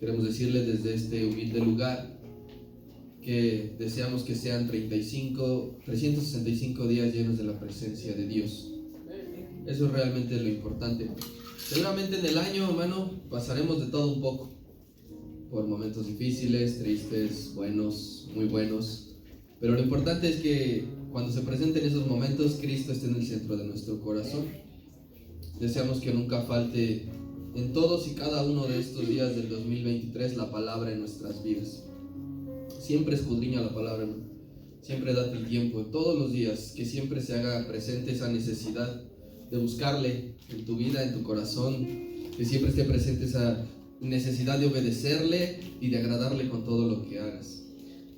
Queremos decirle desde este humilde lugar que deseamos que sean 365 días llenos de la presencia de Dios. Eso es realmente lo importante. Seguramente en el año, hermano, pasaremos de todo un poco, por momentos difíciles, tristes, buenos, muy buenos. Pero lo importante es que cuando se presenten esos momentos, Cristo esté en el centro de nuestro corazón. Deseamos que nunca falte en todos y cada uno de estos días del 2023 la palabra en nuestras vidas. Siempre escudriña la palabra, hermano. Siempre date el tiempo, todos los días, que siempre se haga presente esa necesidad de buscarle en tu vida, en tu corazón, que siempre esté presente esa necesidad de obedecerle y de agradarle con todo lo que hagas.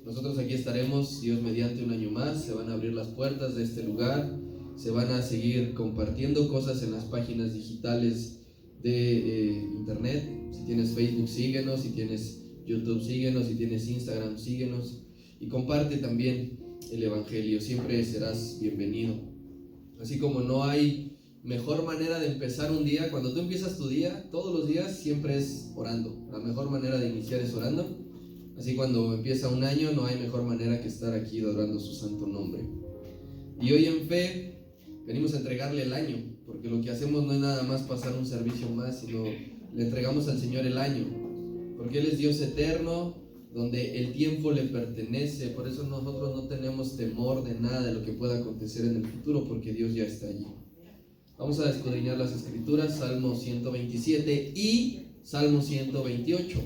Nosotros aquí estaremos, Dios mediante, un año más. Se van a abrir las puertas de este lugar, se van a seguir compartiendo cosas en las páginas digitales de internet. Si tienes Facebook, síguenos. Si tienes YouTube, síguenos. Si tienes Instagram, síguenos. Y comparte también el Evangelio. Siempre serás bienvenido. Así como no hay mejor manera de empezar un día, cuando tú empiezas tu día, todos los días siempre es orando. La mejor manera de iniciar es orando. Así cuando empieza un año, no hay mejor manera que estar aquí adorando su santo nombre. Y hoy en fe venimos a entregarle el año, porque lo que hacemos no es nada más pasar un servicio más, sino le entregamos al Señor el año, porque Él es Dios eterno, donde el tiempo le pertenece. Por eso nosotros no tenemos temor de nada de lo que pueda acontecer en el futuro, porque Dios ya está allí. Vamos a escudriñar las Escrituras, Salmo 127 y Salmo 128.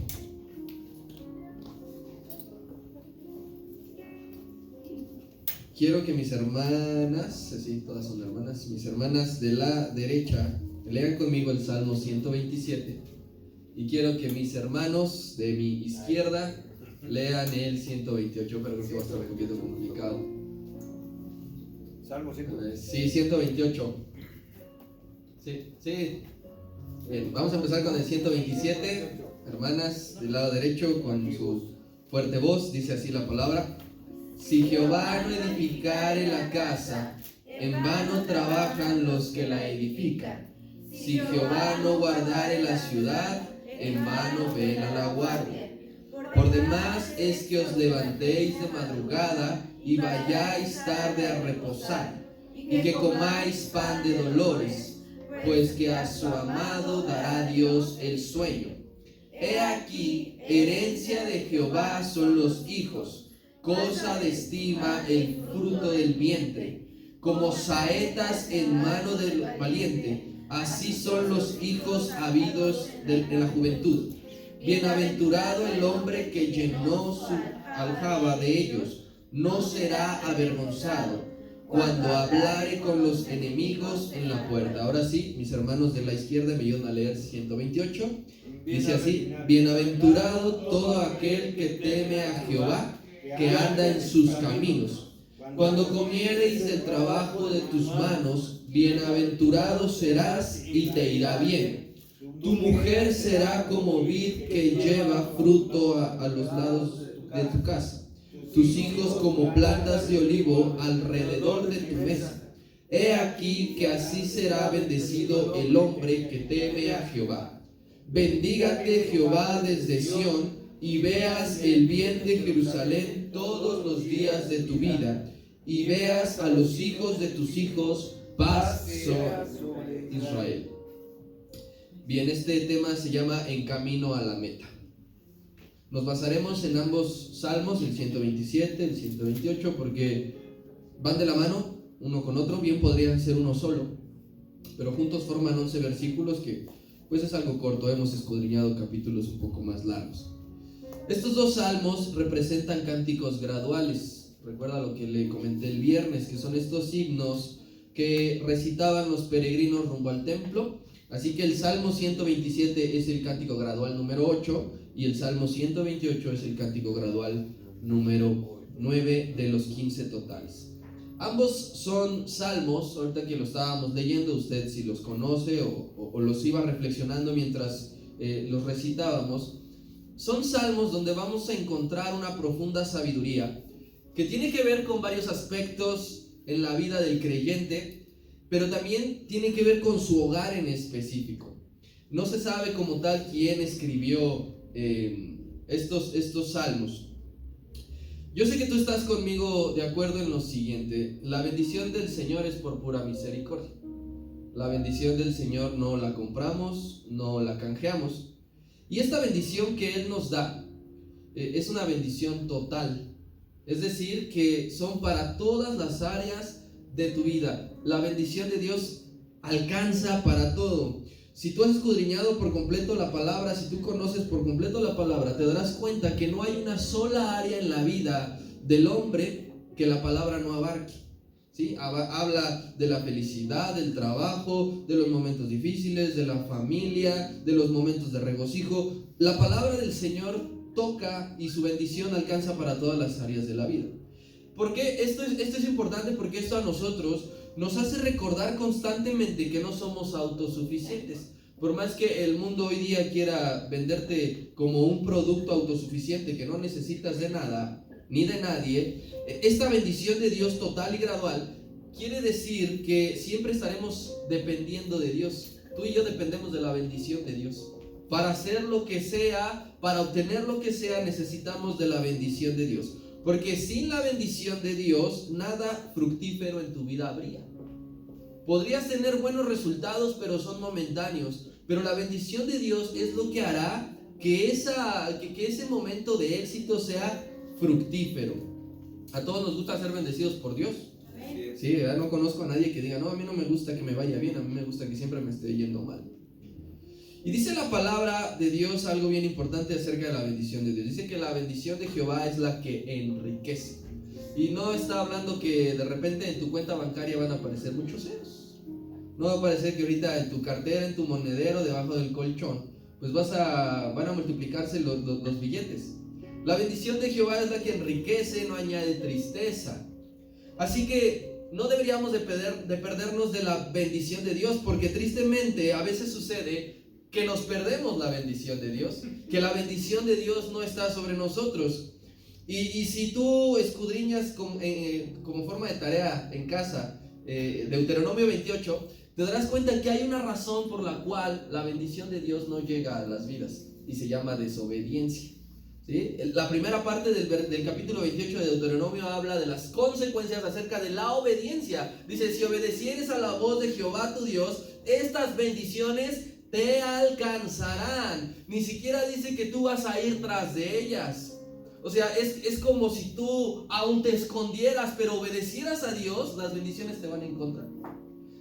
Quiero que mis hermanas, así todas son hermanas, mis hermanas de la derecha lean conmigo el Salmo 127, y quiero que mis hermanos de mi izquierda lean el 128, pero creo que va a estar un poquito complicado. Salmo 128. Sí, 128. Sí. Bien, vamos a empezar con el 127. Hermanas del lado derecho, con su fuerte voz, dice así la palabra: Si Jehová no edificare la casa, en vano trabajan los que la edifican. Si Jehová no guardare la ciudad, en vano vela la guardia. Por demás es que os levantéis de madrugada y vayáis tarde a reposar, y que comáis pan de dolores, pues que a su amado dará Dios el sueño. He aquí, herencia de Jehová son los hijos, cosa de estima el fruto del vientre. Como saetas en mano del valiente, así son los hijos habidos en la juventud. Bienaventurado el hombre que llenó su aljaba de ellos, no será avergonzado cuando hablare con los enemigos en la puerta. Ahora sí, mis hermanos de la izquierda me ayudan a leer 128. Dice así: Bienaventurado todo aquel que teme a Jehová, que anda en sus caminos. Cuando comiereis del trabajo de tus manos, bienaventurado serás y te irá bien. Tu mujer será como vid que lleva fruto a los lados de tu casa, tus hijos como plantas de olivo alrededor de tu mesa. He aquí que así será bendecido el hombre que teme a Jehová. Bendígate Jehová desde Sión, y veas el bien de Jerusalén todos los días de tu vida, y veas a los hijos de tus hijos paz sobre Israel. Bien, este tema se llama En camino a la meta. Nos basaremos en ambos salmos, el 127, el 128, porque van de la mano uno con otro. Bien podría ser uno solo, pero juntos forman 11 versículos que pues es algo corto. Hemos escudriñado capítulos un poco más largos. Estos dos salmos representan cánticos graduales. Recuerda lo que le comenté el viernes, que son estos himnos que recitaban los peregrinos rumbo al templo. Así que el Salmo 127 es el cántico gradual número 8 y el Salmo 128 es el cántico gradual número 9 de los 15 totales. Ambos son salmos, ahorita que lo estábamos leyendo, usted si los conoce o los iba reflexionando mientras los recitábamos. Son salmos donde vamos a encontrar una profunda sabiduría que tiene que ver con varios aspectos en la vida del creyente, pero también tiene que ver con su hogar en específico. No se sabe como tal quién escribió estos salmos. Yo sé que tú estás conmigo de acuerdo en lo siguiente: la bendición del Señor es por pura misericordia. La bendición del Señor no la compramos, no la canjeamos. Y esta bendición que Él nos da es una bendición total. Es decir, que son para todas las áreas de tu vida. La bendición de Dios alcanza para todo. Si tú has escudriñado por completo la palabra, si tú conoces por completo la palabra, te darás cuenta que no hay una sola área en la vida del hombre que la palabra no abarque. ¿Sí? Habla de la felicidad, del trabajo, de los momentos difíciles, de la familia, de los momentos de regocijo. La palabra del Señor toca y su bendición alcanza para todas las áreas de la vida. ¿Por qué? Esto es importante, porque esto a nosotros nos hace recordar constantemente que no somos autosuficientes. Por más que el mundo hoy día quiera venderte como un producto autosuficiente, que no necesitas de nada ni de nadie, esta bendición de Dios total y gradual quiere decir que siempre estaremos dependiendo de Dios. Tú y yo dependemos de la bendición de Dios. Para hacer lo que sea, para obtener lo que sea, necesitamos de la bendición de Dios. Porque sin la bendición de Dios, nada fructífero en tu vida habría. Podrías tener buenos resultados, pero son momentáneos. Pero la bendición de Dios es lo que hará que ese momento de éxito sea fructífero. A todos nos gusta ser bendecidos por Dios. Sí, ¿verdad? No conozco a nadie que diga, no, a mí no me gusta que me vaya bien, a mí me gusta que siempre me esté yendo mal. Y dice la palabra de Dios algo bien importante acerca de la bendición de Dios. Dice que la bendición de Jehová es la que enriquece. Y no está hablando que de repente en tu cuenta bancaria van a aparecer muchos ceros. No va a aparecer que ahorita en tu cartera, en tu monedero, debajo del colchón, pues van a multiplicarse los billetes. La bendición de Jehová es la que enriquece, no añade tristeza. Así que no deberíamos de perdernos de la bendición de Dios, porque tristemente a veces sucede que nos perdemos la bendición de Dios, que la bendición de Dios no está sobre nosotros. Y si tú escudriñas como forma de tarea en casa, Deuteronomio 28, te darás cuenta que hay una razón por la cual la bendición de Dios no llega a las vidas, y se llama desobediencia. ¿Sí? La primera parte del capítulo 28 de Deuteronomio habla de las consecuencias acerca de la obediencia. Dice: si obedecieres a la voz de Jehová tu Dios, estas bendiciones te alcanzarán. Ni siquiera dice que tú vas a ir tras de ellas. O sea, es como si tú aún te escondieras, pero obedecieras a Dios, las bendiciones te van a encontrar.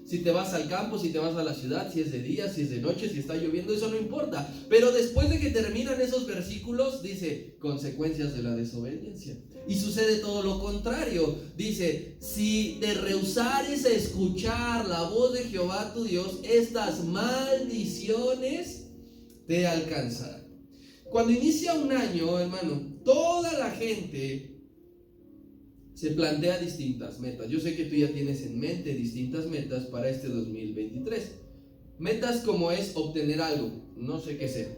Si te vas al campo, si te vas a la ciudad, si es de día, si es de noche, si está lloviendo, eso no importa. Pero después de que terminan esos versículos, dice consecuencias de la desobediencia. Y sucede todo lo contrario. Dice: si te rehusares a escuchar la voz de Jehová tu Dios, estas maldiciones te alcanzarán. Cuando inicia un año, hermano, toda la gente se plantea distintas metas. Yo sé que tú ya tienes en mente distintas metas para este 2023. Metas como es obtener algo, no sé qué sea.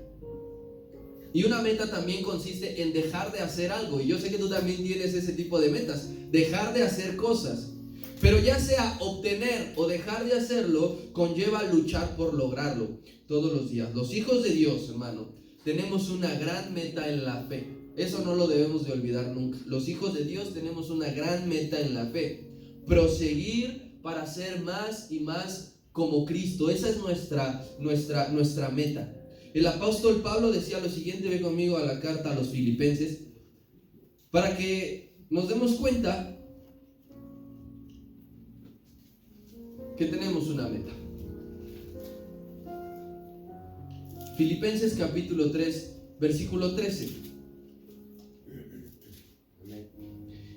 Y una meta también consiste en dejar de hacer algo. Y yo sé que tú también tienes ese tipo de metas, dejar de hacer cosas. Pero ya sea obtener o dejar de hacerlo, conlleva luchar por lograrlo todos los días. Los hijos de Dios, hermano, tenemos una gran meta en la fe. Eso no lo debemos de olvidar nunca. Los hijos de Dios tenemos una gran meta en la fe: proseguir para ser más y más como Cristo. Esa es nuestra meta. El apóstol Pablo decía lo siguiente, ve conmigo a la carta a los Filipenses, para que nos demos cuenta que tenemos una meta. Filipenses capítulo 3, versículo 13.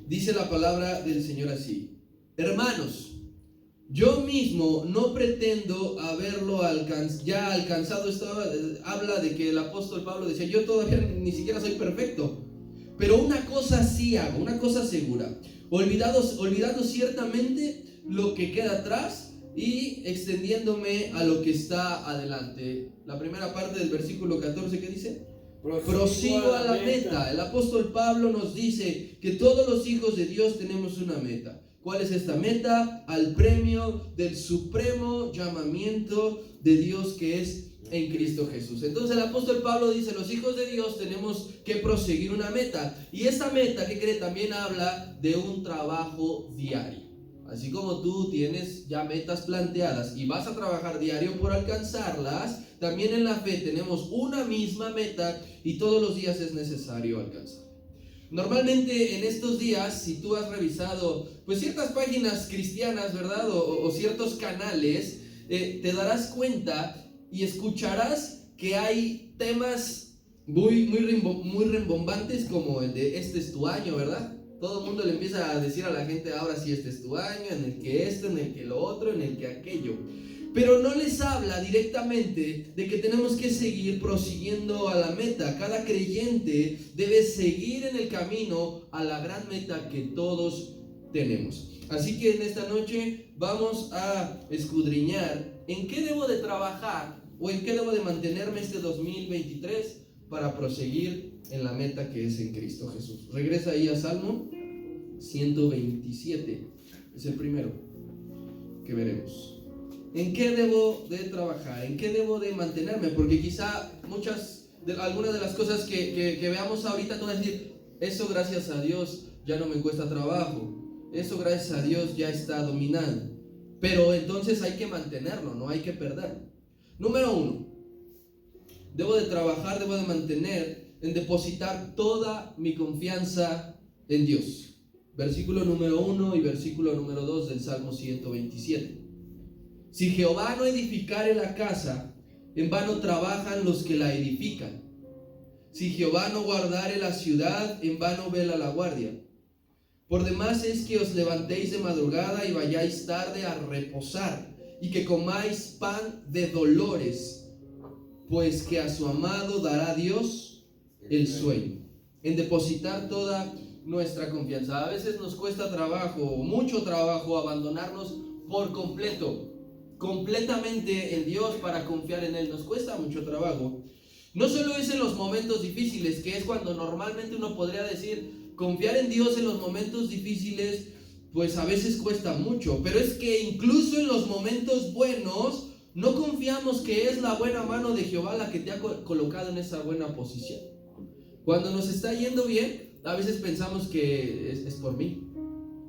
Dice la palabra del Señor así: hermanos, yo mismo no pretendo haberlo ya alcanzado. Habla de que el apóstol Pablo decía: yo todavía ni siquiera soy perfecto, pero una cosa sí hago, una cosa segura, olvidando ciertamente lo que queda atrás y extendiéndome a lo que está adelante. La primera parte del versículo 14, ¿qué dice? Prosigo a la meta. El apóstol Pablo nos dice que todos los hijos de Dios tenemos una meta. ¿Cuál es esta meta? Al premio del supremo llamamiento de Dios, que es en Cristo Jesús. Entonces el apóstol Pablo dice, los hijos de Dios tenemos que proseguir una meta. Y esta meta, ¿qué cree? También habla de un trabajo diario. Así como tú tienes ya metas planteadas y vas a trabajar diario por alcanzarlas, también en la fe tenemos una misma meta y todos los días es necesario alcanzar. Normalmente en estos días, si tú has revisado pues ciertas páginas cristianas, ¿verdad? O ciertos canales, te darás cuenta y escucharás que hay temas muy rimbombantes, como el de este es tu año, ¿verdad? Todo el mundo le empieza a decir a la gente, ahora sí este es tu año, en el que esto, en el que lo otro, en el que aquello. Pero no les habla directamente de que tenemos que seguir prosiguiendo a la meta. Cada creyente debe seguir en el camino a la gran meta que todos tenemos. Así que en esta noche vamos a escudriñar en qué debo de trabajar o en qué debo de mantenerme este 2023 para proseguir en la meta que es en Cristo Jesús. Regresa ahí a Salmo 127, es el primero que veremos. ¿En qué debo de trabajar? ¿En qué debo de mantenerme? Porque quizá algunas de las cosas que veamos ahorita tú vas a decir, eso gracias a Dios ya no me cuesta trabajo, eso gracias a Dios ya está dominado. Pero entonces hay que mantenerlo, no hay que perder. Número 1, debo de trabajar, debo de mantener en depositar toda mi confianza en Dios. Versículo número 1 y versículo número 2 del Salmo 127. Si Jehová no edificare la casa, en vano trabajan los que la edifican. Si Jehová no guardare la ciudad, en vano vela la guardia. Por demás es que os levantéis de madrugada y vayáis tarde a reposar, y que comáis pan de dolores, pues que a su amado dará Dios el sueño. En depositar toda nuestra confianza. A veces nos cuesta trabajo, mucho trabajo, abandonarnos por completamente en Dios para confiar en Él. Nos cuesta mucho trabajo. No solo es en los momentos difíciles, que es cuando normalmente uno podría decir, confiar en Dios en los momentos difíciles, pues a veces cuesta mucho, pero es que incluso en los momentos buenos, no confiamos que es la buena mano de Jehová la que te ha colocado en esa buena posición. Cuando nos está yendo bien, a veces pensamos que es por mí,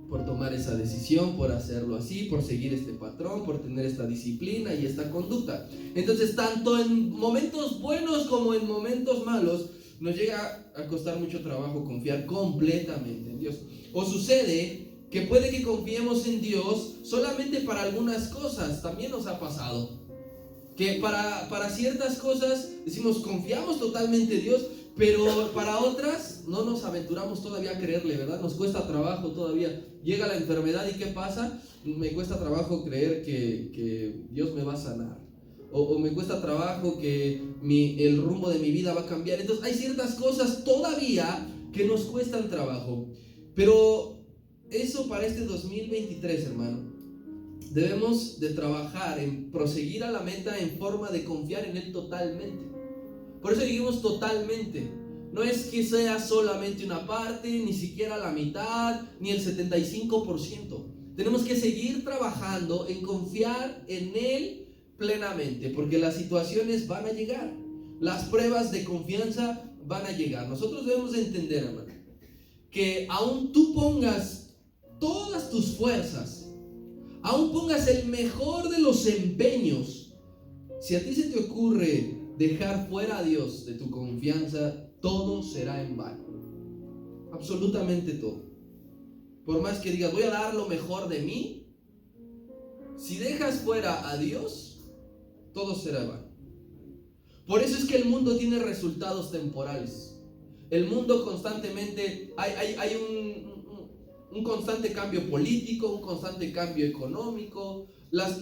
por tomar esa decisión, por hacerlo así, por seguir este patrón, por tener esta disciplina y esta conducta. Entonces, tanto en momentos buenos como en momentos malos, nos llega a costar mucho trabajo confiar completamente en Dios. O sucede que puede que confiemos en Dios solamente para algunas cosas. También nos ha pasado que para ciertas cosas decimos confiamos totalmente en Dios, pero para otras no nos aventuramos todavía a creerle, ¿verdad? Nos cuesta trabajo todavía. Llega la enfermedad y ¿qué pasa? Me cuesta trabajo creer que Dios me va a sanar. O me cuesta trabajo que el rumbo de mi vida va a cambiar. Entonces hay ciertas cosas todavía que nos cuestan trabajo. Pero eso para este 2023, hermano, debemos de trabajar en proseguir a la meta en forma de confiar en Él totalmente. Por eso dijimos totalmente. No es que sea solamente una parte, ni siquiera la mitad, ni el 75%. Tenemos que seguir trabajando en confiar en Él plenamente, porque las situaciones van a llegar, las pruebas de confianza van a llegar. Nosotros debemos de entender, hermano, que aún tú pongas todas tus fuerzas, aún pongas el mejor de los empeños, si a ti se te ocurre dejar fuera a Dios de tu confianza, todo será en vano, absolutamente todo. Por más que digas voy a dar lo mejor de mí, si dejas fuera a Dios, todo será vano. Por eso es que el mundo tiene resultados temporales. El mundo constantemente hay un constante cambio político, un constante cambio económico. Las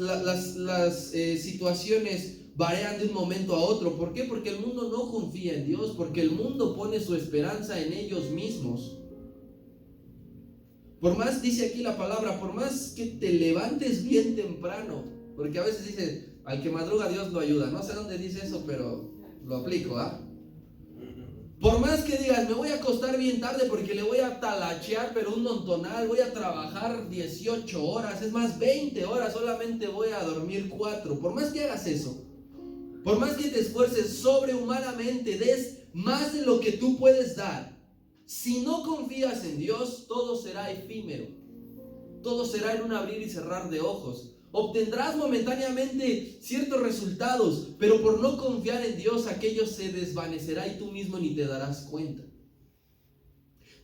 situaciones varían de un momento a otro. ¿Por qué? Porque el mundo no confía en Dios, porque el mundo pone su esperanza en ellos mismos. Por más, dice aquí la palabra, por más que te levantes bien temprano, porque a veces dice, al que madruga Dios lo ayuda. No sé dónde dice eso, pero lo aplico, ¿ah? Por más que digas, me voy a acostar bien tarde porque le voy a talachear, pero un montonal, voy a trabajar 18 horas, es más, 20 horas, solamente voy a dormir 4. Por más que hagas eso, Por más que te esfuerces sobrehumanamente, des más de lo que tú puedes dar, si no confías en Dios, todo será efímero. Todo será en un abrir y cerrar de ojos. Obtendrás momentáneamente ciertos resultados, pero por no confiar en Dios, aquello se desvanecerá y tú mismo ni te darás cuenta.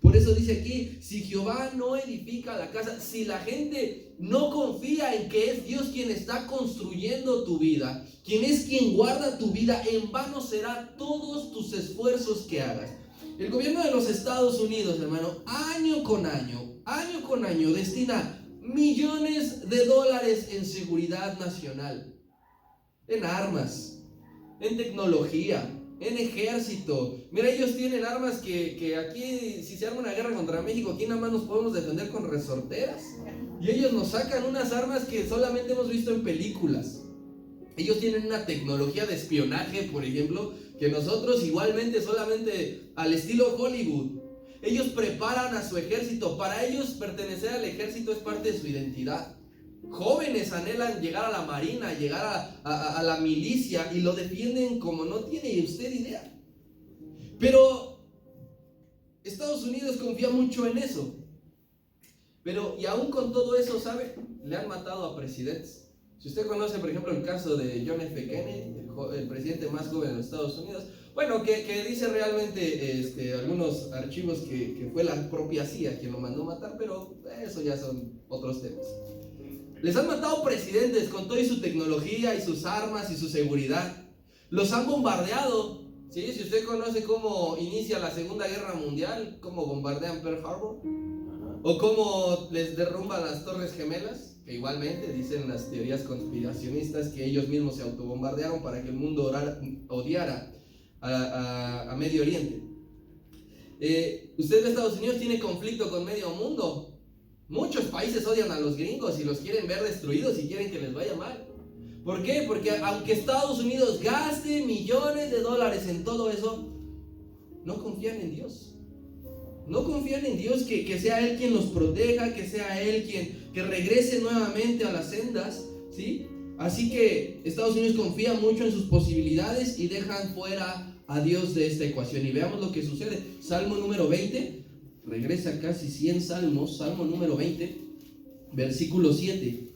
Por eso dice aquí, si Jehová no edifica la casa, si la gente no confía en que es Dios quien está construyendo tu vida, quien guarda tu vida, en vano será todos tus esfuerzos que hagas. El gobierno de los Estados Unidos, hermano, año con año, destina millones de dólares en seguridad nacional, en armas, en tecnología, en ejército. Mira, ellos tienen armas que aquí, si se arma una guerra contra México, aquí nada más nos podemos defender con resorteras. Y ellos nos sacan unas armas que solamente hemos visto en películas. Ellos tienen una tecnología de espionaje, por ejemplo, que nosotros igualmente solamente al estilo Hollywood. Ellos preparan a su ejército. Para ellos pertenecer al ejército es parte de su identidad. Jóvenes anhelan llegar a la marina, llegar a la milicia, y lo defienden como no tiene usted idea. Pero Estados Unidos confía mucho en eso. Pero y aún con todo eso, ¿sabe? Le han matado a presidentes. Si usted conoce, por ejemplo, el caso de John F. Kennedy, el presidente más joven de los Estados Unidos, bueno, que dice realmente algunos archivos que fue la propia CIA quien lo mandó matar, pero eso ya son otros temas. Les han matado presidentes con toda su tecnología y sus armas y su seguridad. Los han bombardeado. ¿Sí? Si usted conoce cómo inicia la Segunda Guerra Mundial, cómo bombardean Pearl Harbor, o cómo les derrumban las Torres Gemelas, que igualmente dicen las teorías conspiracionistas que ellos mismos se autobombardearon para que el mundo odiara a Medio Oriente. Usted de Estados Unidos tiene conflicto con medio mundo. Muchos países odian a los gringos y los quieren ver destruidos y quieren que les vaya mal. ¿Por qué? Porque aunque Estados Unidos gaste millones de dólares en todo eso, no confían en Dios. No confían en Dios que sea Él quien los proteja, que sea Él que regrese nuevamente a las sendas, ¿sí? Así que Estados Unidos confía mucho en sus posibilidades y dejan fuera a Dios de esta ecuación. Y veamos lo que sucede. Salmo número 20. Regresa casi 100 salmos. Salmo número 20, versículo 7.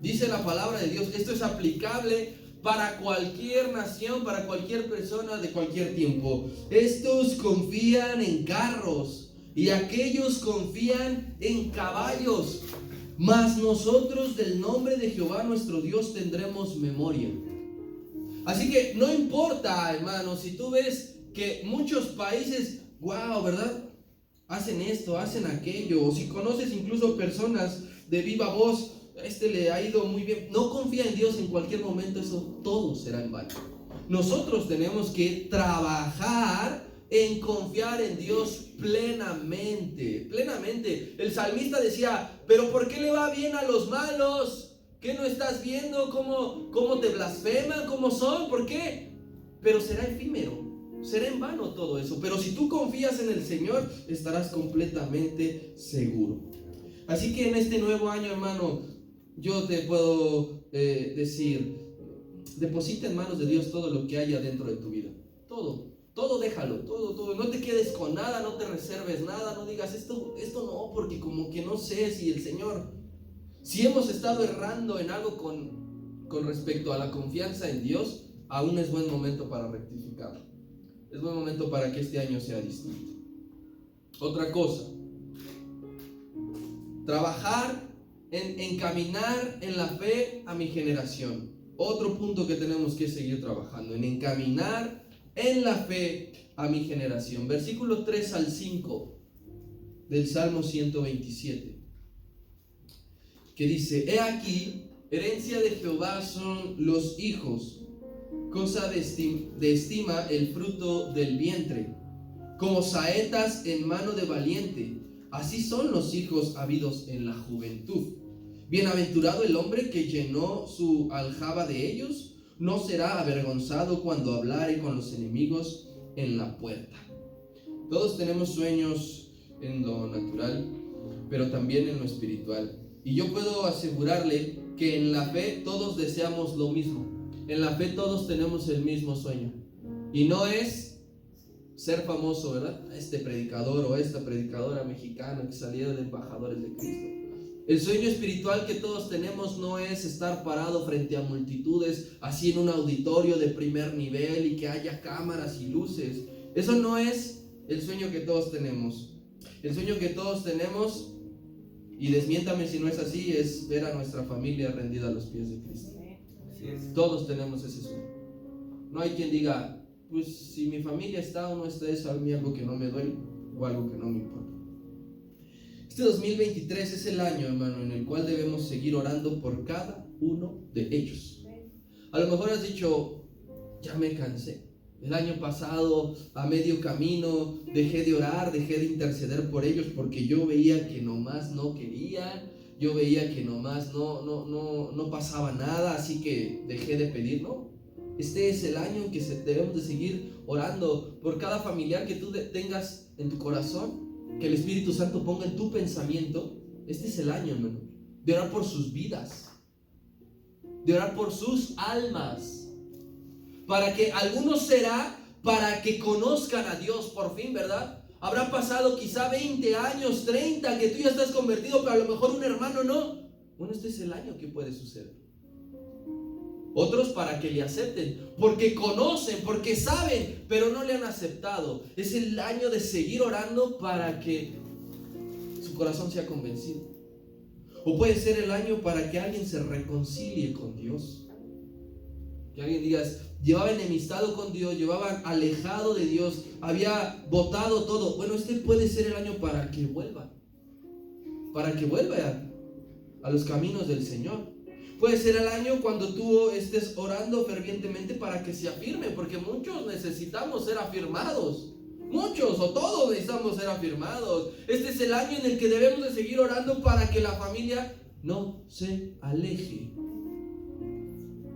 Dice la palabra de Dios. Esto es aplicable para cualquier nación, para cualquier persona de cualquier tiempo. Estos confían en carros y aquellos confían en caballos, mas nosotros del nombre de Jehová nuestro Dios tendremos memoria. Así que no importa, hermano, si tú ves que muchos países, wow, ¿verdad? Hacen esto, hacen aquello, o si conoces incluso personas de viva voz, le ha ido muy bien. No confía en Dios, en cualquier momento eso todo será en vano. Nosotros tenemos que trabajar en confiar en Dios plenamente. El salmista decía, pero ¿por qué le va bien a los malos? ¿Qué no estás viendo? ¿Cómo te blasfeman? ¿Cómo son? ¿Por qué? Pero será efímero. Será en vano todo eso. Pero si tú confías en el Señor, estarás completamente seguro. Así que en este nuevo año, hermano, yo te puedo decir, deposita en manos de Dios todo lo que haya dentro de tu vida. Todo déjalo, todo. No te quedes con nada, no te reserves nada, no digas esto no, porque como que no sé si el Señor. Si hemos estado errando en algo con respecto a la confianza en Dios, aún es buen momento para rectificar. Es buen momento para que este año sea distinto. Otra cosa, trabajar en encaminar en la fe a mi generación. Otro punto que tenemos que seguir trabajando, en encaminar en la fe a mi generación. Versículo 3 al 5 del Salmo 127, que dice: He aquí, herencia de Jehová son los hijos, cosa de estima el fruto del vientre, como saetas en mano de valiente, así son los hijos habidos en la juventud. Bienaventurado el hombre que llenó su aljaba de ellos, no será avergonzado cuando hablare con los enemigos en la puerta. Todos tenemos sueños en lo natural, pero también en lo espiritual. Y yo puedo asegurarle que en la fe todos deseamos lo mismo. En la fe todos tenemos el mismo sueño. Y no es ser famoso, ¿verdad? Este predicador o esta predicadora mexicana que salieron de embajadores de Cristo. El sueño espiritual que todos tenemos no es estar parado frente a multitudes, así en un auditorio de primer nivel y que haya cámaras y luces. Eso no es el sueño que todos tenemos. El sueño que todos tenemos, y desmiéntame si no es así, es ver a nuestra familia rendida a los pies de Cristo. Todos tenemos ese sueño. No hay quien diga, pues si mi familia está o no está, es a mí algo que no me duele o algo que no me importa. Este 2023 es el año, hermano, en el cual debemos seguir orando por cada uno de ellos. A lo mejor has dicho, ya me cansé. El año pasado, a medio camino, dejé de orar, dejé de interceder por ellos porque yo veía que nomás no querían, yo veía que nomás no pasaba nada, así que dejé de pedir. No, este es el año en que debemos de seguir orando por cada familiar que tú tengas en tu corazón, que el Espíritu Santo ponga en tu pensamiento. Este es el año, hermano, de orar por sus vidas, de orar por sus almas, para que algunos será para que conozcan a Dios por fin, ¿verdad? Habrá pasado quizá 20 años, 30, que tú ya estás convertido, pero a lo mejor un hermano no. Bueno, este es el año que puede suceder. Otros para que le acepten, porque conocen, porque saben, pero no le han aceptado. Es el año de seguir orando para que su corazón sea convencido. O puede ser el año para que alguien se reconcilie con Dios. Que alguien diga, llevaba enemistado con Dios, llevaba alejado de Dios, había botado todo. Bueno, este puede ser el año para que vuelva a los caminos del Señor. Puede ser el año cuando tú estés orando fervientemente para que se afirme, porque muchos necesitamos ser afirmados. Muchos o todos necesitamos ser afirmados. Este es el año en el que debemos de seguir orando para que la familia no se aleje.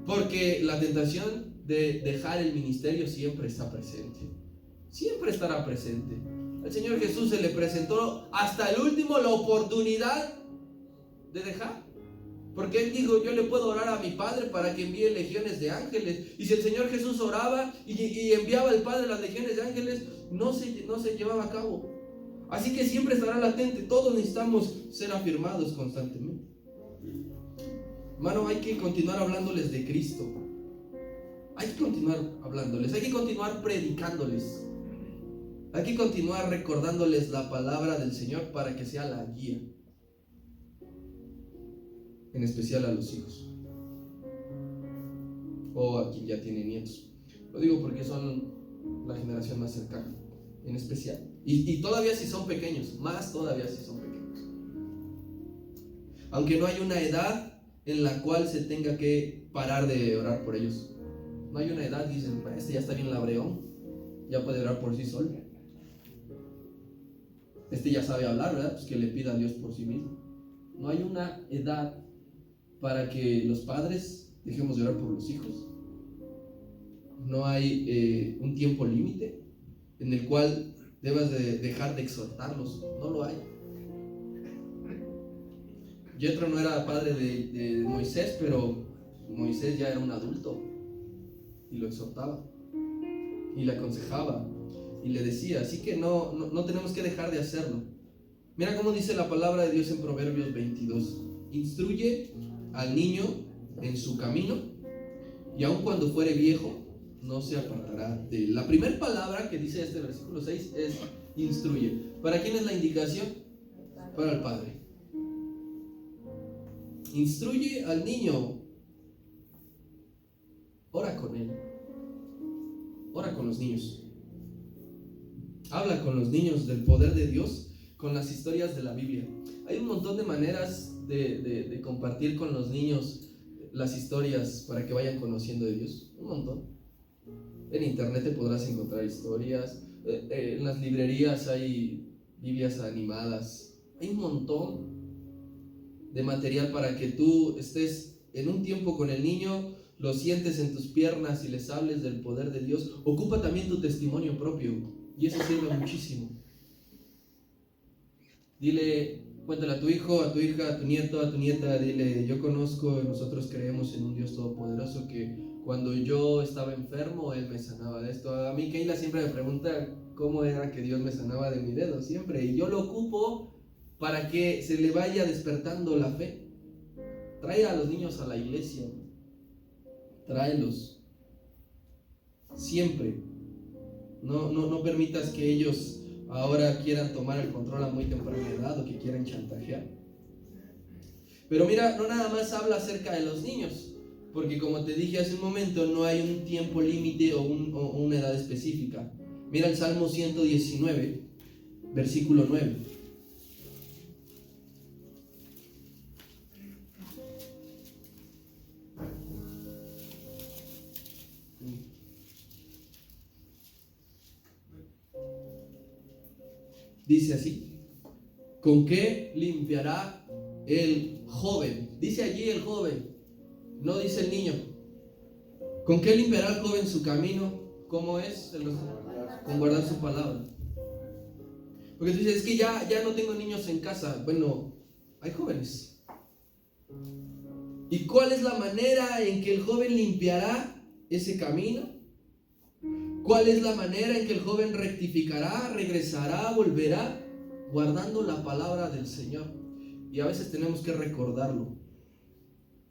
Porque la tentación de dejar el ministerio siempre está presente. Siempre estará presente. Al Señor Jesús se le presentó hasta el último la oportunidad de dejar. Porque Él dijo, yo le puedo orar a mi Padre para que envíe legiones de ángeles. Y si el Señor Jesús oraba y enviaba al Padre las legiones de ángeles, no se llevaba a cabo. Así que siempre estará latente. Todos necesitamos ser afirmados constantemente. Hermano, hay que continuar hablándoles de Cristo. Hay que continuar hablándoles, hay que continuar predicándoles, hay que continuar recordándoles la palabra del Señor para que sea la guía, en especial a los hijos o a quien ya tiene nietos. Lo digo porque son la generación más cercana, en especial, y todavía si son pequeños, más todavía si son pequeños. Aunque no hay una edad en la cual se tenga que parar de orar por ellos. No hay una edad, dicen, este ya está bien labreón, ya puede orar por sí solo. Este ya sabe hablar, ¿verdad? Pues que le pida a Dios por sí mismo. No hay una edad para que los padres dejemos de orar por los hijos. No hay un tiempo límite en el cual debas de dejar de exhortarlos. No lo hay. Yetro no era padre de Moisés, pero Moisés ya era un adulto y lo exhortaba y le aconsejaba y le decía, así que no tenemos que dejar de hacerlo. Mira cómo dice la palabra de Dios en Proverbios 22: instruye al niño en su camino y aun cuando fuere viejo no se apartará de él. La primera palabra que dice este versículo 6 es instruye. ¿Para quién es la indicación? Para el padre. Instruye al niño. Ora con él. Ora con los niños. Habla con los niños del poder de Dios, con las historias de la Biblia. Hay un montón de maneras de compartir con los niños las historias para que vayan conociendo de Dios. Un montón. En internet te podrás encontrar historias. En las librerías hay Biblias animadas. Hay un montón de material para que tú estés en un tiempo con el niño, lo sientes en tus piernas y les hables del poder de Dios. Ocupa también tu testimonio propio y eso sirve muchísimo. Dile, Cuéntale a tu hijo, a tu hija, a tu nieto, a tu nieta, dile, yo conozco, nosotros creemos en un Dios todopoderoso que cuando yo estaba enfermo, Él me sanaba de esto. A mí Keila siempre me pregunta cómo era que Dios me sanaba de mi dedo, siempre. Y yo lo ocupo para que se le vaya despertando la fe. Trae a los niños a la iglesia. Tráelos. Siempre. No permitas que ellos ahora quieran tomar el control a muy temprana edad o que quieran chantajear. Pero mira, no nada más habla acerca de los niños, porque como te dije hace un momento, no hay un tiempo límite o una edad específica. Mira el Salmo 119, versículo 9. Dice así: ¿con qué limpiará el joven? Dice allí el joven, no dice el niño. ¿Con qué limpiará el joven su camino? ¿Cómo es? Con guardar su palabra. Porque tú dices, es que ya no tengo niños en casa. Bueno, hay jóvenes. ¿Y cuál es la manera en que el joven limpiará ese camino? ¿Cuál es la manera en que el joven rectificará, regresará, volverá? Guardando la palabra del Señor. Y a veces tenemos que recordarlo.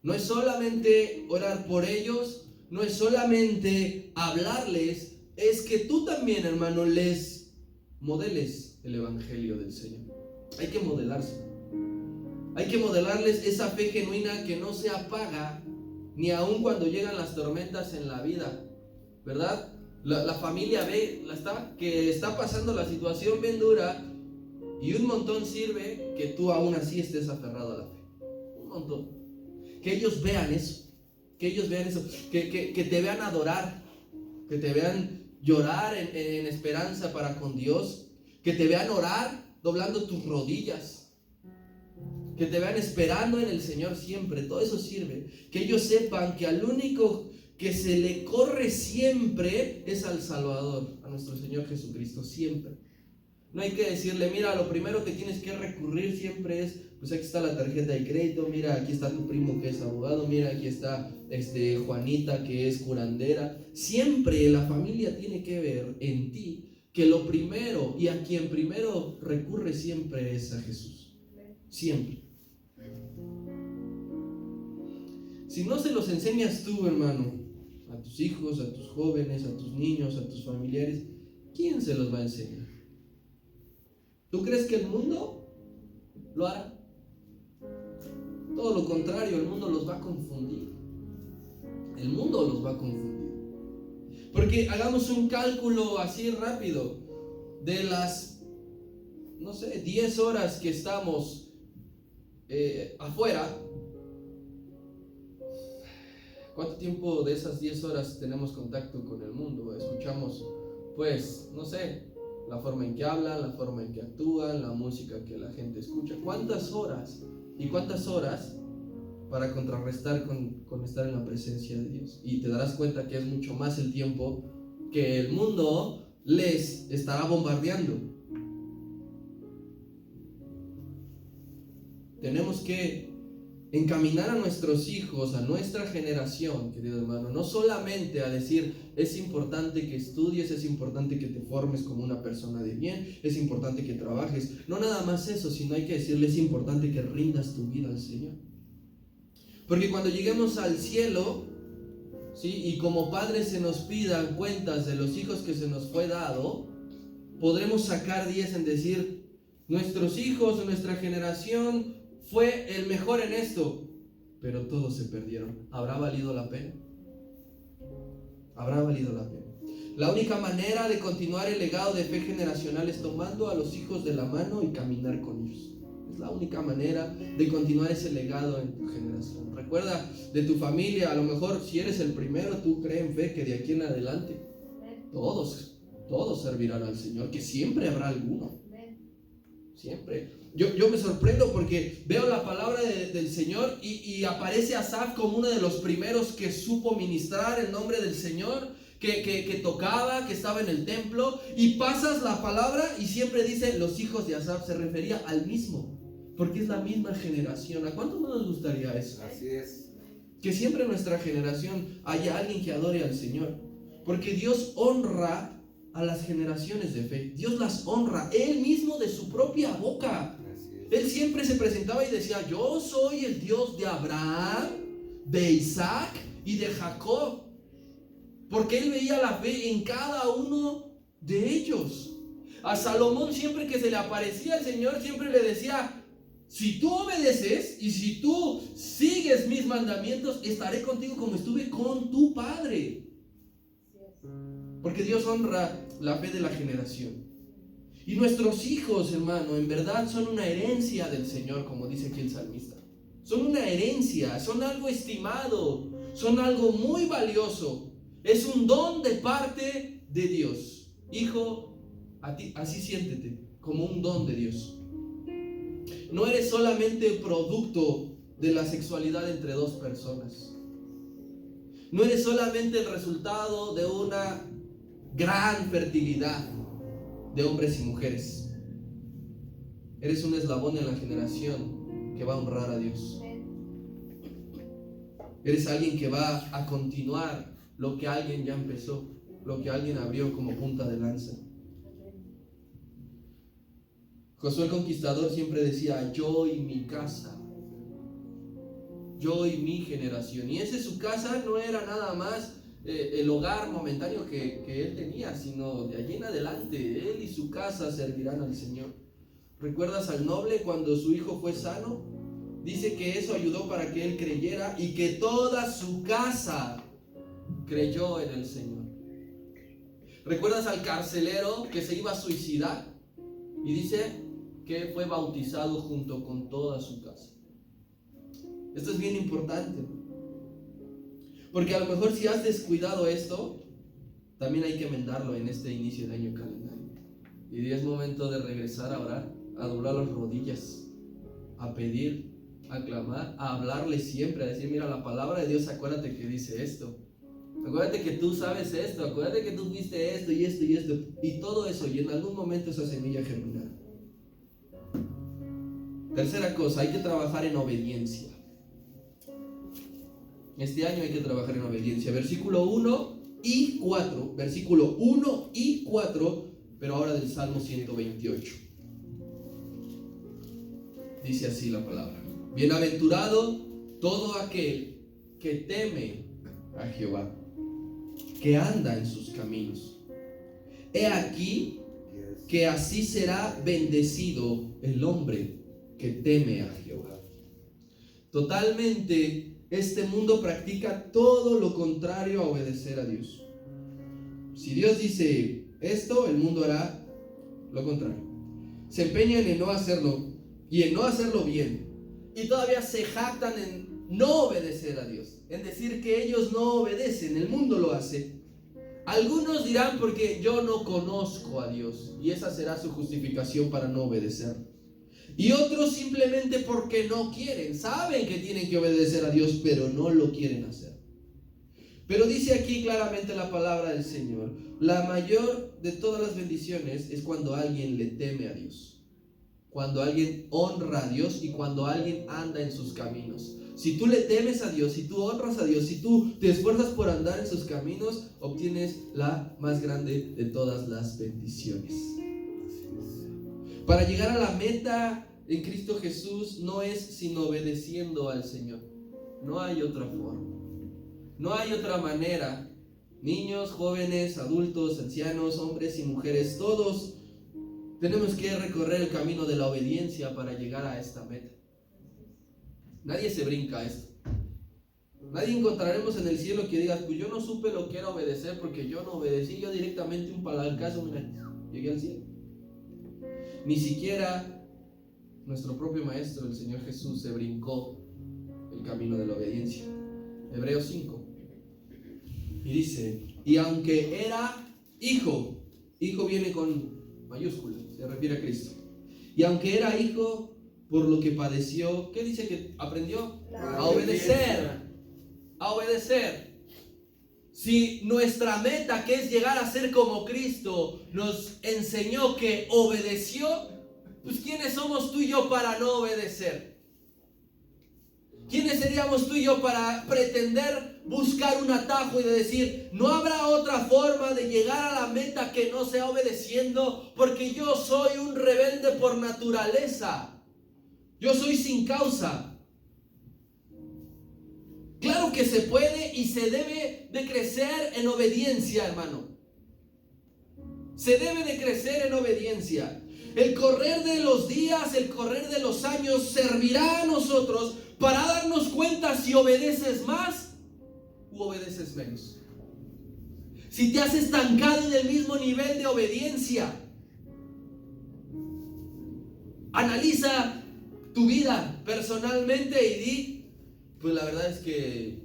No es solamente orar por ellos, no es solamente hablarles, es que tú también, hermano, les modeles el evangelio del Señor. Hay que modelarse. Hay que modelarles esa fe genuina que no se apaga ni aun cuando llegan las tormentas en la vida, ¿verdad? La familia ve que está pasando la situación bien dura y un montón sirve que tú aún así estés aferrado a la fe. Un montón. Que ellos vean eso, que te vean adorar, que te vean llorar en esperanza para con Dios, que te vean orar doblando tus rodillas, que te vean esperando en el Señor siempre. Todo eso sirve. Que ellos sepan que al único que se le corre siempre es al Salvador, a nuestro Señor Jesucristo, siempre. No hay que decirle, mira, lo primero que tienes que recurrir siempre es, pues aquí está la tarjeta de crédito, mira, aquí está tu primo que es abogado, mira, aquí está Juanita que es curandera. Siempre la familia tiene que ver en ti que lo primero y a quien primero recurre siempre es a Jesús. Siempre. Si no se los enseñas tú, hermano, a tus hijos, a tus jóvenes, a tus niños, a tus familiares, ¿quién se los va a enseñar? ¿Tú crees que el mundo lo hará? Todo lo contrario, el mundo los va a confundir. El mundo los va a confundir. Porque hagamos un cálculo así rápido de las, 10 horas que estamos afuera. ¿Cuánto tiempo de esas 10 horas tenemos contacto con el mundo? Escuchamos, la forma en que hablan, la forma en que actúan, la música que la gente escucha. ¿Cuántas horas? ¿Y cuántas horas para contrarrestar con estar en la presencia de Dios? Y te darás cuenta que es mucho más el tiempo que el mundo les estará bombardeando. Tenemos que encaminar a nuestros hijos, a nuestra generación, querido hermano, no solamente a decir, es importante que estudies, es importante que te formes como una persona de bien, es importante que trabajes, no nada más eso, sino hay que decirle, es importante que rindas tu vida al Señor. Porque cuando lleguemos al cielo, ¿sí? Y como padres se nos pidan cuentas de los hijos que se nos fue dado, podremos sacar 10 en decir, nuestros hijos, nuestra generación fue el mejor en esto, pero todos se perdieron. ¿Habrá valido la pena? ¿Habrá valido la pena? La única manera de continuar el legado de fe generacional es tomando a los hijos de la mano y caminar con ellos. Es la única manera de continuar ese legado en tu generación. Recuerda de tu familia, a lo mejor si eres el primero, tú crees en fe que de aquí en adelante todos servirán al Señor, que siempre habrá alguno. Siempre. Yo me sorprendo porque veo la palabra del Señor y aparece Asaf como uno de los primeros que supo ministrar el nombre del Señor, que tocaba, que estaba en el templo, y pasas la palabra y siempre dice los hijos de Asaf, se refería al mismo. porque es la misma generación. ¿A cuántos no nos gustaría eso? Así es. Que siempre en nuestra generación haya alguien que adore al Señor, porque Dios honra a las generaciones de fe. Dios las honra, Él mismo de su propia boca. Él siempre se presentaba y decía: yo soy el Dios de Abraham, de Isaac y de Jacob, porque Él veía la fe en cada uno de ellos. A Salomón, siempre que se le aparecía el Señor, siempre le decía: si tú obedeces y si tú sigues mis mandamientos, estaré contigo como estuve con tu padre. Porque Dios honra la fe de la generación. Y nuestros hijos, hermano, en verdad son una herencia del Señor, como dice aquí el salmista. Son una herencia, son algo estimado, son algo muy valioso. Es un don de parte de Dios. Hijo, a ti, así siéntete, como un don de Dios. No eres solamente producto de la sexualidad entre dos personas. No eres solamente el resultado de una gran fertilidad de hombres y mujeres. Eres un eslabón en la generación que va a honrar a Dios. Eres alguien que va a continuar lo que alguien ya empezó, lo que alguien abrió como punta de lanza. Josué el Conquistador siempre decía: yo y mi casa, yo y mi generación. Y ese su casa no era nada más el hogar momentáneo que él tenía, sino de allí en adelante, él y su casa servirán al Señor. ¿Recuerdas al noble cuando su hijo fue sano? Dice que eso ayudó para que él creyera y que toda su casa creyó en el Señor. ¿Recuerdas al carcelero que se iba a suicidar? Y dice que fue bautizado junto con toda su casa. Esto es bien importante, porque a lo mejor si has descuidado esto, también hay que enmendarlo en este inicio de año calendario. Y es momento de regresar a orar, a doblar las rodillas, a pedir, a clamar, a hablarle siempre, a decir: mira, la palabra de Dios, acuérdate que dice esto, acuérdate que tú sabes esto, acuérdate que tú viste esto y esto y esto, y todo eso, y en algún momento esa semilla germinará. Tercera cosa, hay que trabajar en obediencia. Este año hay que trabajar en obediencia. Versículo 1 y 4. Versículo 1 y 4, pero ahora del Salmo 128. Dice así la palabra: bienaventurado todo aquel que teme a Jehová, que anda en sus caminos. He aquí que así será bendecido el hombre que teme a Jehová. Totalmente, este mundo practica todo lo contrario a obedecer a Dios. Si Dios dice esto, el mundo hará lo contrario. Se empeñan en no hacerlo y en no hacerlo bien. Y todavía se jactan en no obedecer a Dios, en decir que ellos no obedecen, el mundo lo hace. Algunos dirán: porque yo no conozco a Dios, y esa será su justificación para no obedecer. Y otros simplemente porque no quieren, saben que tienen que obedecer a Dios, pero no lo quieren hacer. Pero dice aquí claramente la palabra del Señor: la mayor de todas las bendiciones es cuando alguien le teme a Dios, cuando alguien honra a Dios y cuando alguien anda en sus caminos. Si tú le temes a Dios, si tú honras a Dios, si tú te esfuerzas por andar en sus caminos, obtienes la más grande de todas las bendiciones. Para llegar a la meta en Cristo Jesús no es sino obedeciendo al Señor. No hay otra forma, no hay otra manera. Niños, jóvenes, adultos, ancianos, hombres y mujeres, todos tenemos que recorrer el camino de la obediencia para llegar a esta meta. Nadie se brinca a esto. Nadie encontraremos en el cielo que diga: pues yo no supe lo que era obedecer porque yo no obedecí, yo directamente un palancazo, mira, llegué al cielo. Ni siquiera nuestro propio Maestro, el Señor Jesús, se brincó el camino de la obediencia. Hebreos 5. Y dice: y aunque era hijo viene con mayúsculas, se refiere a Cristo. Y aunque era hijo, por lo que padeció, ¿qué dice que aprendió? A obedecer. A obedecer. Si nuestra meta, que es llegar a ser como Cristo, nos enseñó que obedeció, pues ¿quiénes somos tú y yo para no obedecer? ¿Quiénes seríamos tú y yo para pretender buscar un atajo y de decir, no habrá otra forma de llegar a la meta que no sea obedeciendo, porque yo soy un rebelde por naturaleza? Yo soy sin causa. Claro que se puede y se debe de crecer en obediencia, hermano. Se debe de crecer en obediencia. El correr de los días, el correr de los años servirá a nosotros para darnos cuenta si obedeces más u obedeces menos. Si te has estancado en el mismo nivel de obediencia. Analiza tu vida personalmente y di, pues la verdad es que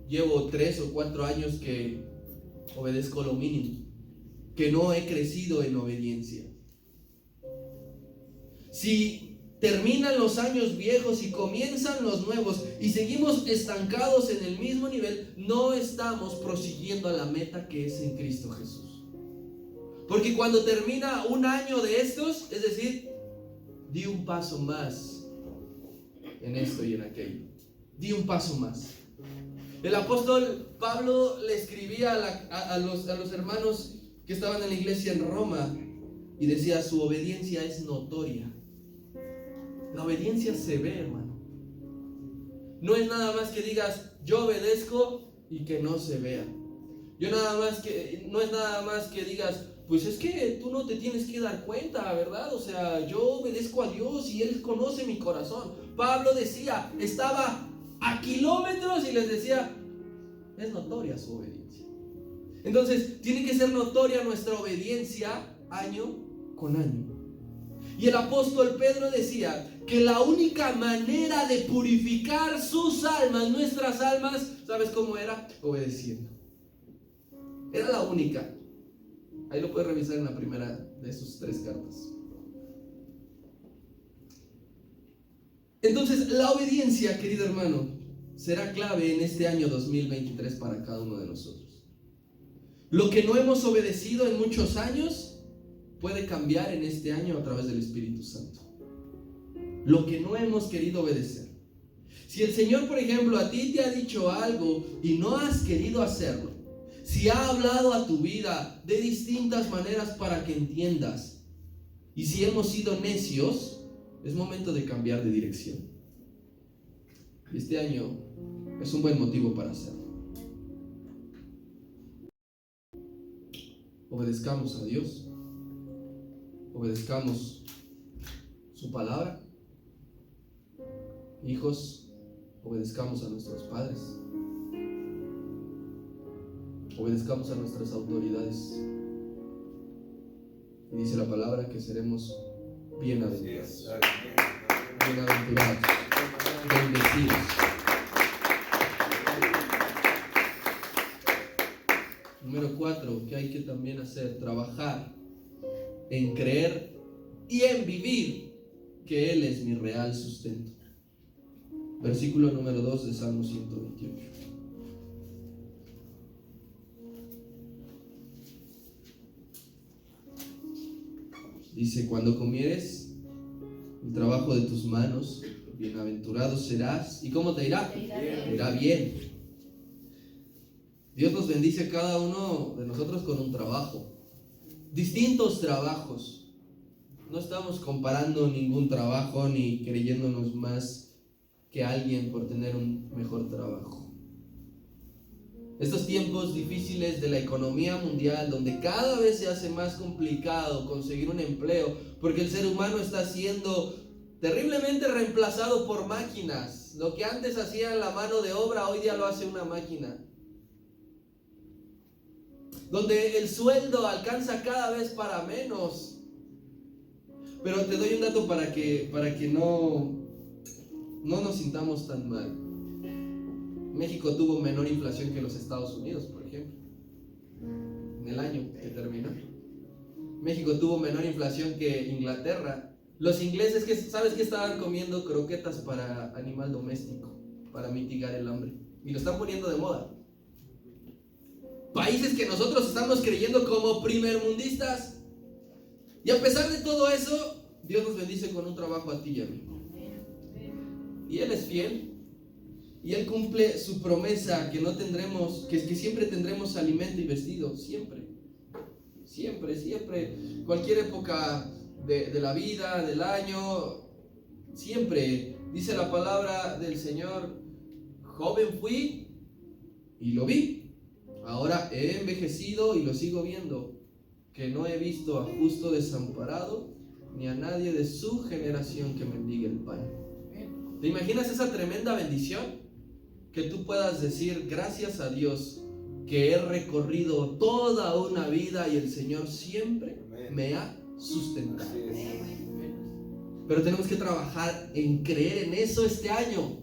llevo 3 o 4 años que obedezco lo mínimo, que no he crecido en obediencia. Si terminan los años viejos y comienzan los nuevos y seguimos estancados en el mismo nivel, no estamos prosiguiendo a la meta que es en Cristo Jesús. Porque cuando termina un año de estos, es decir, di un paso más en esto y en aquello. Di un paso más. El apóstol Pablo le escribía a los hermanos que estaban en la iglesia en Roma y decía, su obediencia es notoria. La obediencia se ve, hermano. No es nada más que digas, yo obedezco y que no se vea. No es nada más que digas, pues es que tú no te tienes que dar cuenta, ¿verdad? O sea, yo obedezco a Dios y Él conoce mi corazón. Pablo decía, estaba a kilómetros y les decía, es notoria su obediencia. Entonces, tiene que ser notoria nuestra obediencia año con año. Y el apóstol Pedro decía que la única manera de purificar sus almas, nuestras almas, ¿sabes cómo era? Obedeciendo. Era la única. Ahí lo puedes revisar en la primera de sus 3 cartas. Entonces, la obediencia, querido hermano, será clave en este año 2023 para cada uno de nosotros. Lo que no hemos obedecido en muchos años puede cambiar en este año a través del Espíritu Santo. Lo que no hemos querido obedecer. Si el Señor, por ejemplo, a ti te ha dicho algo y no has querido hacerlo, si ha hablado a tu vida de distintas maneras para que entiendas, y si hemos sido necios, es momento de cambiar de dirección. Este año es un buen motivo para hacerlo. Obedezcamos a Dios, obedezcamos su palabra. Hijos, obedezcamos a nuestros padres, obedezcamos a nuestras autoridades. Y dice la palabra que seremos bienaventurados, bienaventurados, bendecidos. Número 4, que hay que también hacer, trabajar en creer y en vivir que Él es mi real sustento. Versículo número 2 de Salmo 128. Dice, cuando comieres el trabajo de tus manos, bienaventurado serás. ¿Y cómo te irá? Te irá bien. Dios nos bendice a cada uno de nosotros con un trabajo. Distintos trabajos. No estamos comparando ningún trabajo ni creyéndonos más que alguien por tener un mejor trabajo. Estos tiempos difíciles de la economía mundial, donde cada vez se hace más complicado conseguir un empleo, porque el ser humano está siendo terriblemente reemplazado por máquinas. Lo que antes hacía la mano de obra, hoy día lo hace una máquina. Donde el sueldo alcanza cada vez para menos. Pero te doy un dato para que no nos sintamos tan mal. México tuvo menor inflación que los Estados Unidos, por ejemplo, en el año que terminó. México tuvo menor inflación que Inglaterra. Los ingleses, ¿sabes qué estaban comiendo? Croquetas para animal doméstico, para mitigar el hambre. Y lo están poniendo de moda. Países que nosotros estamos creyendo como primermundistas. Y a pesar de todo eso, Dios nos bendice con un trabajo a ti y a mí. Y Él es fiel. Y Él cumple su promesa que no tendremos, que siempre tendremos alimento y vestido. Siempre. Siempre, siempre. Cualquier época de la vida, del año. Siempre. Dice la palabra del Señor: joven fui y lo vi. Ahora he envejecido y lo sigo viendo. Que no he visto a justo desamparado, ni a nadie de su generación que mendigue el pan. ¿Te imaginas esa tremenda bendición? Que tú puedas decir: gracias a Dios que he recorrido toda una vida y el Señor siempre me ha sustentado. Pero tenemos que trabajar en creer en eso este año.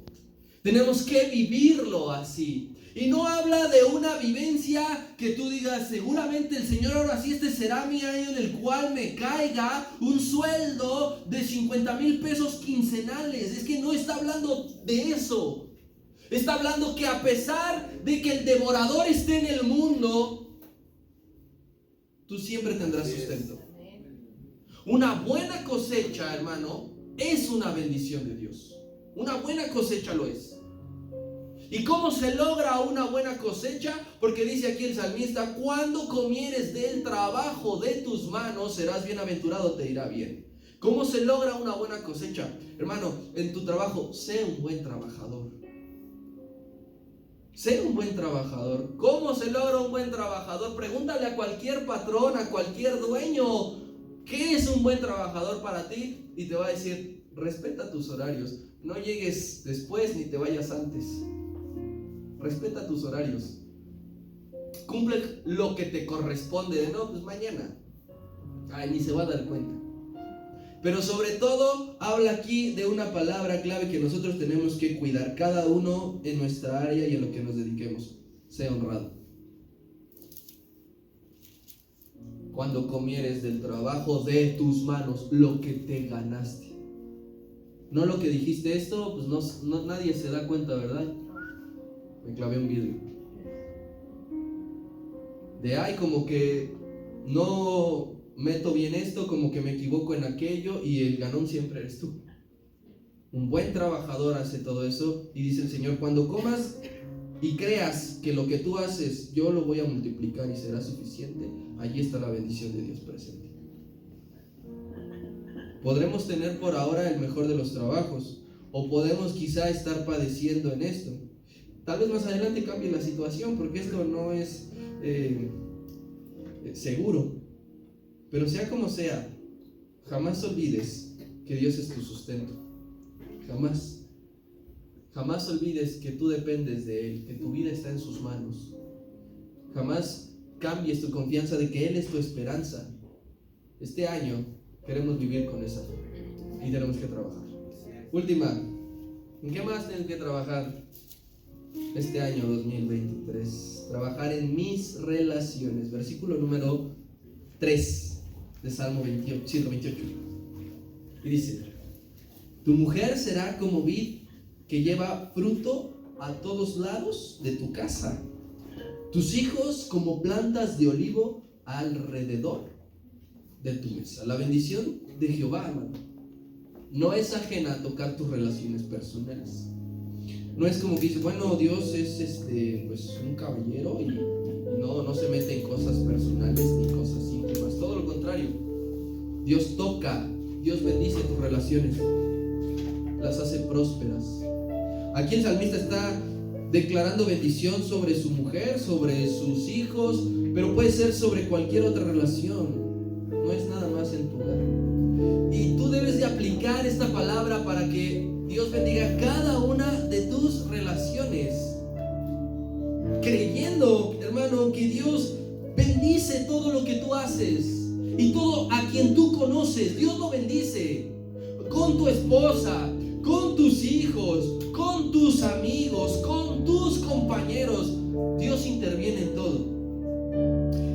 Tenemos que vivirlo así. Y no habla de una vivencia que tú digas: seguramente el Señor ahora sí, este será mi año en el cual me caiga un sueldo de 50,000 pesos quincenales. Es que no está hablando de eso. Está hablando que a pesar de que el devorador esté en el mundo, tú siempre tendrás sustento. Una buena cosecha, hermano, es una bendición de Dios. Una buena cosecha lo es. ¿Y cómo se logra una buena cosecha? Porque dice aquí el salmista: cuando comieres del trabajo de tus manos, serás bienaventurado, te irá bien. ¿Cómo se logra una buena cosecha? Hermano, en tu trabajo, sé un buen trabajador. Sé un buen trabajador. ¿Cómo se logra un buen trabajador? Pregúntale a cualquier patrón, a cualquier dueño, ¿qué es un buen trabajador para ti? Y te va a decir: respeta tus horarios. No llegues después ni te vayas antes. Respeta tus horarios. Cumple lo que te corresponde. De no, pues mañana. Ay, ni se va a dar cuenta. Pero sobre todo habla aquí de una palabra clave que nosotros tenemos que cuidar, cada uno en nuestra área y en lo que nos dediquemos: sea honrado. Cuando comieres del trabajo de tus manos, lo que te ganaste. No lo que dijiste: esto, pues no, nadie se da cuenta, ¿verdad? Me clavé un vidrio. De ay, como que no meto bien esto, como que me equivoco en aquello, y el ganón siempre eres tú. Un buen trabajador hace todo eso, y dice el Señor: cuando comas y creas que lo que tú haces yo lo voy a multiplicar y será suficiente, allí está la bendición de Dios presente. Podremos tener por ahora el mejor de los trabajos, o podemos quizá estar padeciendo en esto. Tal vez más adelante cambie la situación, porque esto no es seguro. Pero sea como sea, jamás olvides que Dios es tu sustento. Jamás. Jamás olvides que tú dependes de Él, que tu vida está en sus manos. Jamás cambies tu confianza de que Él es tu esperanza. Este año queremos vivir con esa fe y tenemos que trabajar. Última, ¿en qué más tengo que trabajar este año 2023? Trabajar en mis relaciones. Versículo número 3 de Salmo 28. Y dice: tu mujer será como vid que lleva fruto a todos lados de tu casa, tus hijos como plantas de olivo alrededor de tu mesa. La bendición de Jehová, hermano, no es ajena a tocar tus relaciones personales. No es como que dice: bueno, Dios es pues un caballero y no se mete en cosas personales ni cosas íntimas. Todo lo contrario, Dios toca, Dios bendice tus relaciones, las hace prósperas. Aquí el salmista está declarando bendición sobre su mujer, sobre sus hijos, pero puede ser sobre cualquier otra relación. No es nada más en tu hogar. Y tú debes de aplicar esta palabra para que Dios bendiga cada una de tus relaciones, creyendo, hermano, que Dios bendice todo lo que tú haces y todo a quien tú conoces. Dios lo bendice con tu esposa, con tus hijos, con tus amigos, con tus compañeros. Dios interviene en todo.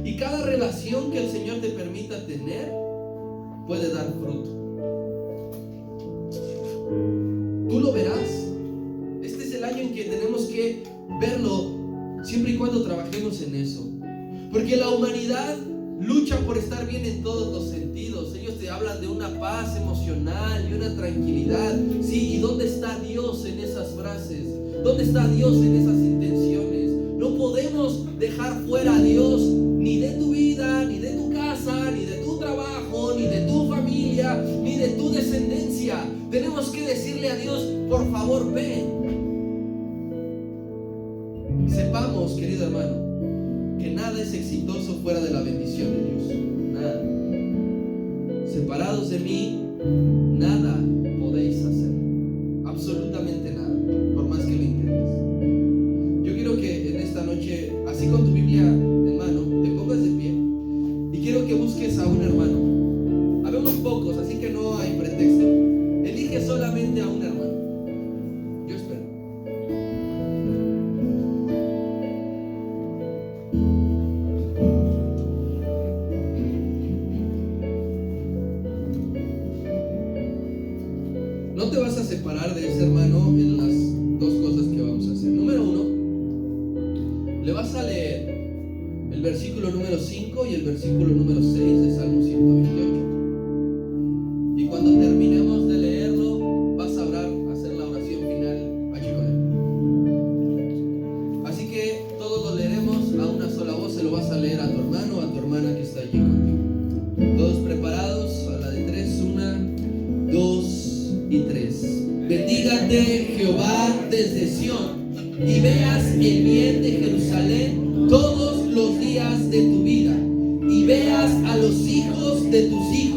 Y cada relación que el Señor te permita tener puede dar fruto. Tú lo verás. Este es el año en que tenemos que verlo, siempre y cuando trabajemos en eso. Porque la humanidad luchan por estar bien en todos los sentidos. Ellos te hablan de una paz emocional y una tranquilidad. Sí, ¿y dónde está Dios en esas frases? ¿Dónde está Dios en esas intenciones? No podemos dejar fuera a Dios ni de tu vida, ni de tu casa, ni de tu trabajo, ni de tu familia, ni de tu descendencia. Tenemos que decirle a Dios, por favor, ven. Sepamos, querido hermano, que nada es exitoso fuera de la bendición de Dios. Nada. Separados de mí, nada podéis hacer. Absolutamente nada, por más que lo intentes. Yo quiero que en esta noche, así con tu Biblia en mano, te pongas de pie. Y quiero que busques a un hermano. Habemos pocos, así que no hay pretexto. Elige solamente a un hermano. Yo espero. No te vas a separar de ese hermano en las dos cosas que vamos a hacer. Número 1, le vas a leer el versículo número 5 y el versículo número 6 de Salmo 128. Y cuando terminemos de leerlo, vas a orar, a hacer la oración final allí con él. Así que todos lo leeremos a una sola voz. Se lo vas a leer a tu hermano o a tu hermana que está allí contigo. Todos preparados, a la de 3, 1, 2 y 3. Bendígate Jehová desde Sión y veas el bien de Jerusalén todos los días de tu vida, y veas a los hijos de tus hijos